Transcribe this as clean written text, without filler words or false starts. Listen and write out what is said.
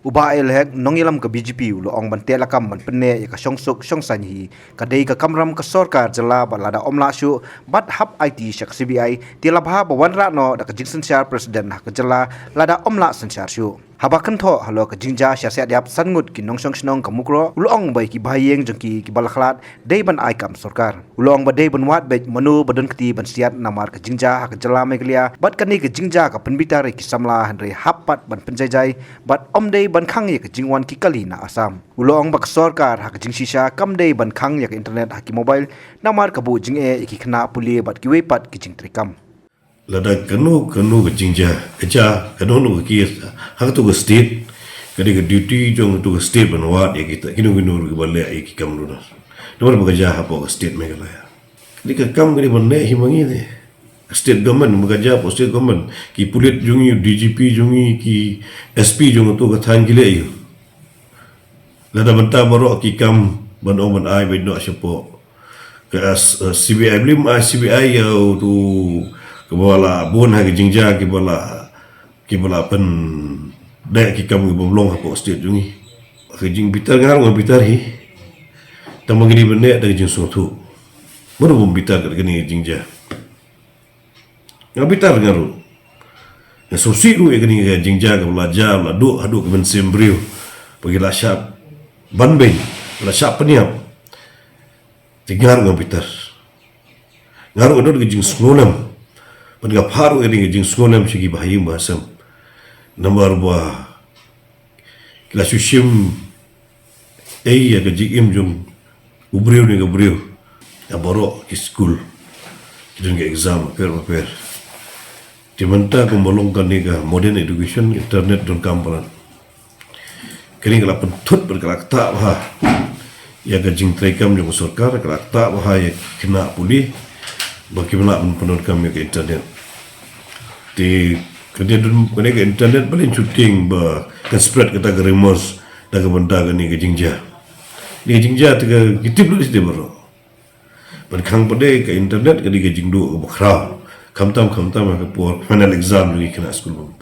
uba el hek nongilam ka BJP ulo ong ban telakam ban penne ya ka songsuk songsan hi kadei ka kamram ka sarkar jala balada omla shu bat hap IT shak CBI tilabha bawanra no da ka jingsan shar president ka jala lada omla sanchar shu habakan tho halo ka jingja syasiat diap sangut ki nongsong snong ka mukro ulong bai ki bahayeng jengki ki balakhlat dei ban ai kam sarkar ulong ba dei ban wat be manu badan kti ban siat namar ka jingja ka jala meglia bat kani ka jingja ka penbitar ki samla hanre hapat ban penjajai bat om dei ban khang ye ka jingwan ki kali na asam ulong ba ka sarkar ha ka jingsisha kam dei ban khang ye ka internet ha ki mobile namar ka bu jing e ki khna puli bat ki wepat ki jing trikam lada kanu ke jingja keja kanu ke hak tu ke state kadi ke duty jong tu ke state banwat ya kita kinu ke bale ai ki kam luna nomor bekerja apa ke state Meghalaya kadi ke kam kadi bane himangi de state government bekerja po state government ki pulit jungi DGP jungi ki SP jong tu ke than gile yu lada benta baro ki kam ban on ban ai bai no siapa ke CBI blim CBI ya tu kebala bon ha jingja kebala pen dek ki kamu bomlong ha state jungi ke jing bitar ngar ngam bitar hi tamang ni bende dari jing sotu bono bom bitar ke ni jingja ngam bitar ngaru ya sosi ru e ni jingja ke belajar la do adu ke ben sembrio bagi la syap banbei la syap peniap tigar ngam bitar ngaru do ke jing snonam Pada paru ini jing sekolah mesti bahayim bahasam. Nomor buah kelas usim ya ke jing jung ubriu ni ke ubriu. Ya baru ke school dan ke exam paper. Di mana aku melongkan ni ke modern education internet dan kampuran. Kini kalau pentut berkelak tak bah. Ya ke jing trekam jung sarkar kelak tak bah ya kena pulih. Bagaimana penonton kami ke internet di kerja kena ke internet paling shooting kan spread kata ke rumors dan ke benda ni ke jingja ni jingja ke kitip lu di baru berkang pada ke internet ke jingdu ke bakra kamtam ke final exam lagi kena school